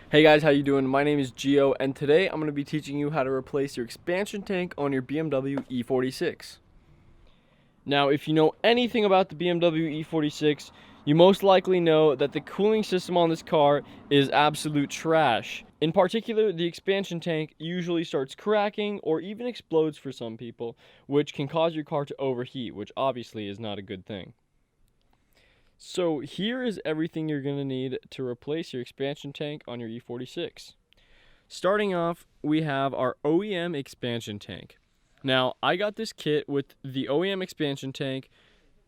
Hey guys, how you doing? My name is Gio, and today I'm going to be teaching you how to replace your expansion tank on your BMW E46. Now, if you know anything about the BMW E46, you most likely know that the cooling system on this car is absolute trash. In particular, the expansion tank usually starts cracking or even explodes for some people, which can cause your car to overheat, which obviously is not a good thing. So here is everything you're going to need to replace your expansion tank on your E46. Starting off, we have our OEM expansion tank. Now, I got this kit with the OEM expansion tank,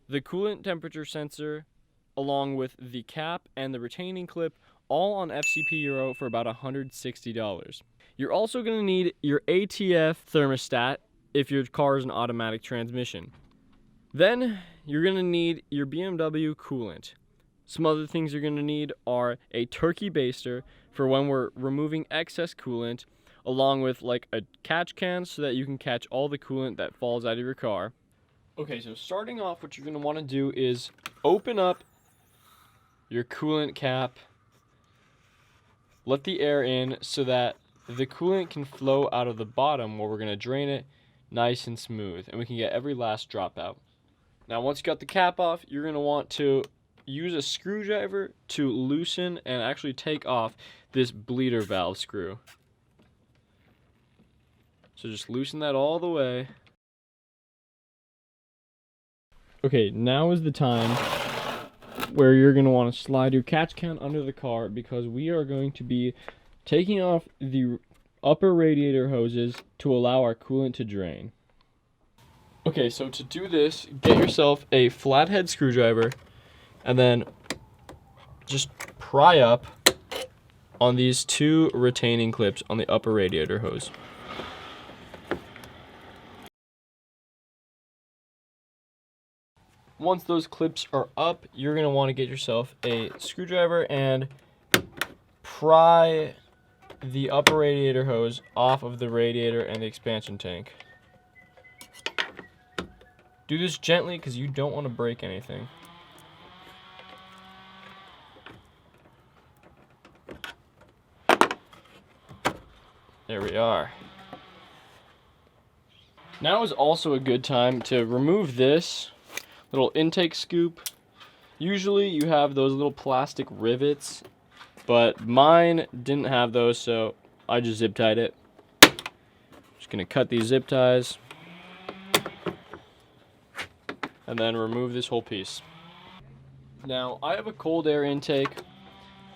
the coolant temperature sensor, along with the cap and the retaining clip, all on FCP Euro for about $160. You're also going to need your ATF thermostat if your car is an automatic transmission. Then you're going to need your BMW Coolant. Some other things you're going to need are a turkey baster for when we're removing excess coolant, along with like a catch can so that you can catch all the coolant that falls out of your car. Okay, so starting off, what you're going to want to do is open up your coolant cap, let the air in so that the coolant can flow out of the bottom where we're going to drain it nice and smooth, and we can get every last drop out. Now, once you got the cap off, you're going to want to use a screwdriver to loosen and actually take off this bleeder valve screw. So just loosen that all the way. Okay, now is the time where you're going to want to slide your catch can under the car, because we are going to be taking off the upper radiator hoses to allow our coolant to drain. Okay, so to do this, get yourself a flathead screwdriver and then just pry up on these two retaining clips on the upper radiator hose. Once those clips are up, you're going to want to get yourself a screwdriver and pry the upper radiator hose off of the radiator and the expansion tank. Do this gently because you don't want to break anything. There we are. Now is also a good time to remove this little intake scoop. Usually you have those little plastic rivets, but mine didn't have those, so I just zip tied it. Just gonna cut these zip ties and then remove this whole piece. Now, I have a cold air intake,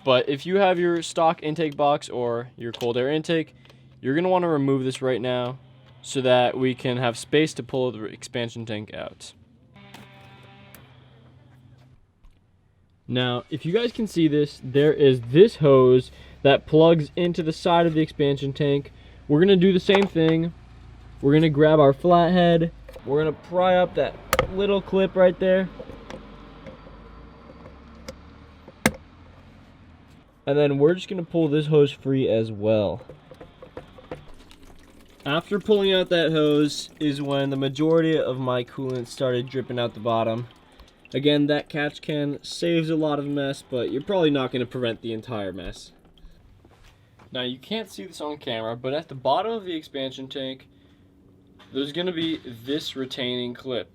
but if you have your stock intake box or your cold air intake, you're going to want to remove this right now so that we can have space to pull the expansion tank out. Now, if you guys can see this, there is this hose that plugs into the side of the expansion tank. We're going to do the same thing. We're going to grab our flathead. We're going to pry up that little clip right there, and then we're just going to pull this hose free as well. After pulling out that hose is when the majority of my coolant started dripping out the bottom. Again, that catch can saves a lot of mess, but you're probably not going to prevent the entire mess. Now, you can't see this on camera, but at the bottom of the expansion tank there's going to be this retaining clip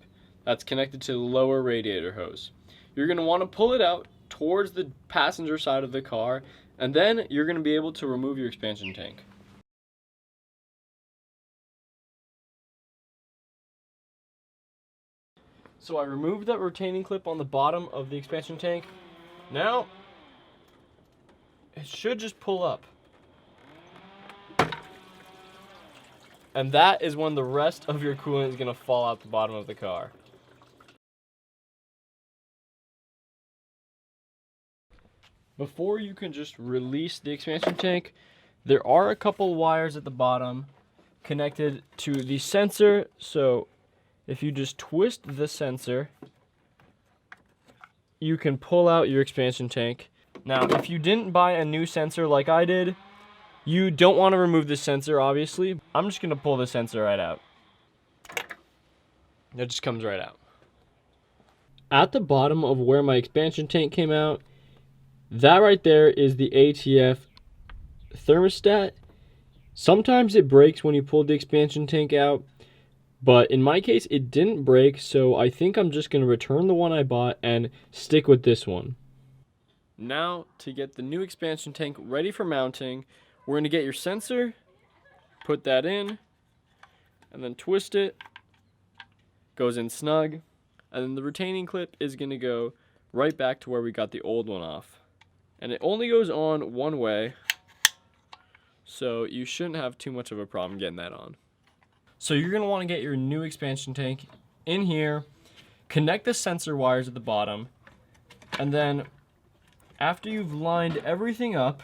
that's connected to the lower radiator hose. You're going to want to pull it out towards the passenger side of the car, and then you're going to be able to remove your expansion tank. So I removed that retaining clip on the bottom of the expansion tank. Now, it should just pull up. And that is when the rest of your coolant is going to fall out the bottom of the car. Before you can just release the expansion tank, there are a couple wires at the bottom connected to the sensor. So if you just twist the sensor, you can pull out your expansion tank. Now, if you didn't buy a new sensor like I did, you don't want to remove this sensor, obviously. I'm just going to pull the sensor right out. It just comes right out. At the bottom of where my expansion tank came out, that right there is the ATF thermostat. Sometimes it breaks when you pull the expansion tank out, but in my case it didn't break, so I think I'm just going to return the one I bought and stick with this one. Now, to get the new expansion tank ready for mounting, we're going to get your sensor, put that in, and then twist it. Goes in snug, and then the retaining clip is going to go right back to where we got the old one off. And it only goes on one way, so you shouldn't have too much of a problem getting that on. So you're going to want to get your new expansion tank in here, connect the sensor wires at the bottom, and then after you've lined everything up,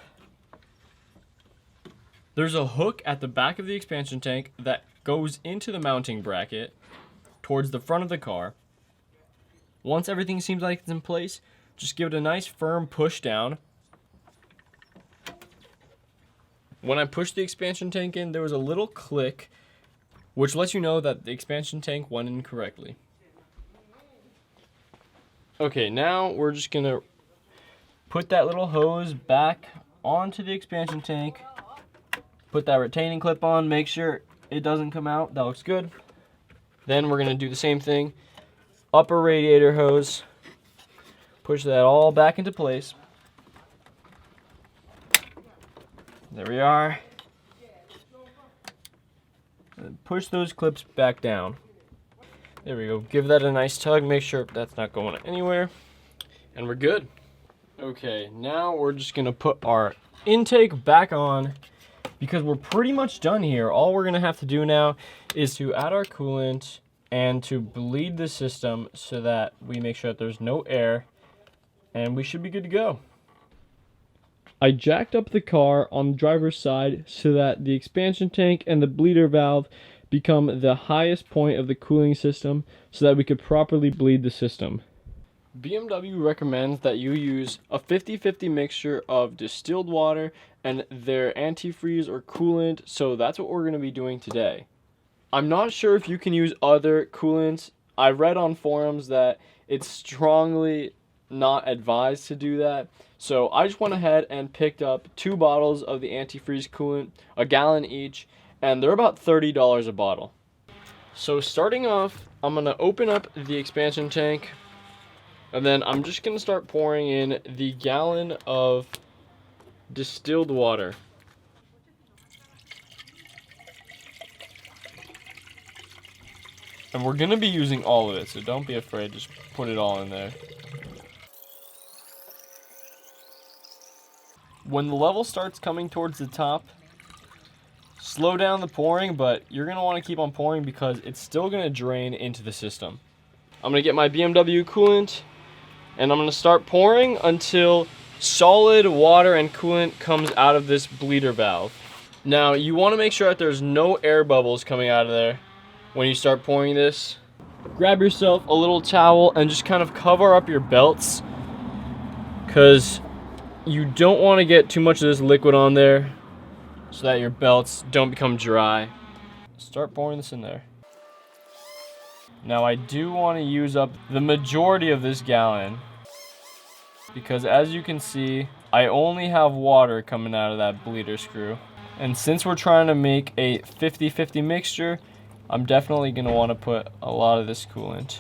there's a hook at the back of the expansion tank that goes into the mounting bracket towards the front of the car. Once everything seems like it's in place, just give it a nice firm push down. When I pushed the expansion tank in, there was a little click, which lets you know that the expansion tank went in correctly. Okay, now we're just gonna put that little hose back onto the expansion tank, put that retaining clip on, make sure it doesn't come out. That looks good. Then we're going to do the same thing. Upper radiator hose. Push that all back into place. There we are. And push those clips back down. There we go. Give that a nice tug. Make sure that's not going anywhere. And we're good. Okay, now we're just going to put our intake back on because we're pretty much done here. All we're going to have to do now is to add our coolant and to bleed the system so that we make sure that there's no air, and we should be good to go. I jacked up the car on the driver's side so that the expansion tank and the bleeder valve become the highest point of the cooling system so that we could properly bleed the system. BMW recommends that you use a 50-50 mixture of distilled water and their antifreeze or coolant, so that's what we're going to be doing today. I'm not sure if you can use other coolants. I read on forums that it's strongly not advised to do that, so I just went ahead and picked up 2 bottles of the antifreeze coolant, a gallon each, and they're about $30 a bottle. So starting off, I'm going to open up the expansion tank, and then I'm just going to start pouring in the gallon of distilled water. And we're going to be using all of it, so don't be afraid, just put it all in there. When the level starts coming towards the top, slow down the pouring, but you're going to want to keep on pouring because it's still going to drain into the system. I'm going to get my BMW Coolant, and I'm going to start pouring until solid water and coolant comes out of this bleeder valve. Now, you want to make sure that there's no air bubbles coming out of there when you start pouring this. Grab yourself a little towel and just kind of cover up your belts, because you don't want to get too much of this liquid on there so that your belts don't become dry. Start pouring this in there. Now I do want to use up the majority of this gallon because, as you can see, I only have water coming out of that bleeder screw. And since we're trying to make a 50-50 mixture, I'm definitely going to want to put a lot of this coolant.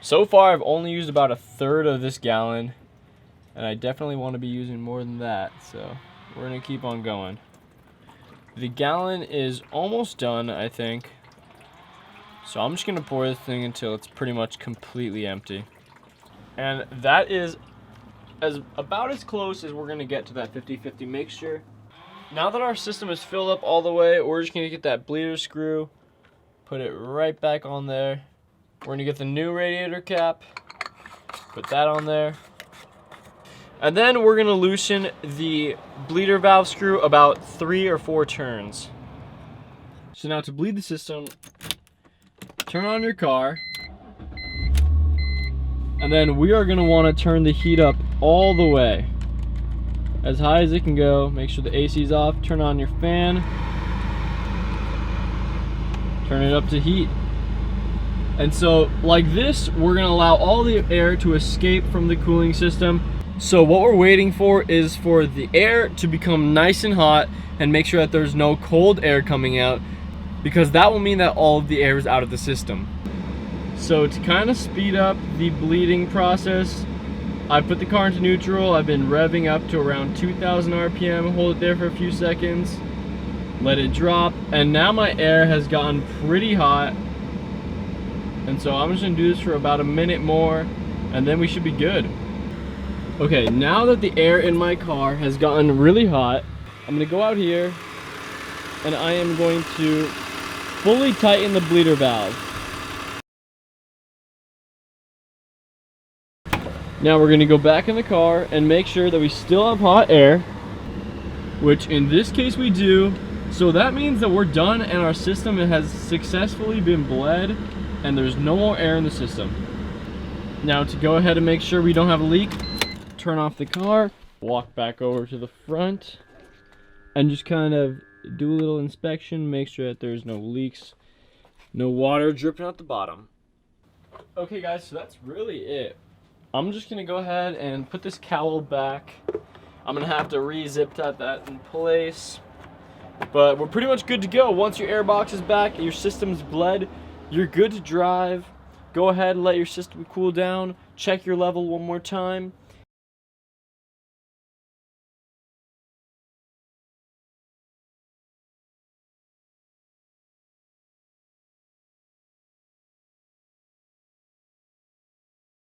So far I've only used about 1/3 of this gallon, and I definitely want to be using more than that, so we're going to keep on going. The gallon is almost done, I think. So I'm just going to pour this thing until it's pretty much completely empty. And that is about as close as we're going to get to that 50-50 mixture. Now that our system is filled up all the way, we're just going to get that bleeder screw, put it right back on there. We're going to get the new radiator cap, put that on there. And then we're going to loosen the bleeder valve screw about 3 or 4 turns. So now to bleed the system, turn on your car, and then we are going to want to turn the heat up all the way, as high as it can go. Make sure the AC is off, turn on your fan, turn it up to heat. And so like this, we're going to allow all the air to escape from the cooling system So what we're waiting for is for the air to become nice and hot and make sure that there's no cold air coming out, because that will mean that all of the air is out of the system. So to kind of speed up the bleeding process, I put the car into neutral. I've been revving up to around 2,000 RPM, hold it there for a few seconds, let it drop, and now my air has gotten pretty hot. And so I'm just gonna do this for about a minute more, and then we should be good. Okay, now that the air in my car has gotten really hot, I'm gonna go out here and I am going to fully tighten the bleeder valve. Now we're gonna go back in the car and make sure that we still have hot air, which in this case we do. So that means that we're done and our system has successfully been bled and there's no more air in the system. Now to go ahead and make sure we don't have a leak, turn off the car, walk back over to the front, and just kind of do a little inspection, make sure that there's no leaks, no water dripping out the bottom. Okay guys, so that's really it. I'm just gonna go ahead and put this cowl back. I'm gonna have to re-zip tie that in place, but we're pretty much good to go. Once your air box is back and your system's bled, you're good to drive. Go ahead and let your system cool down, check your level one more time,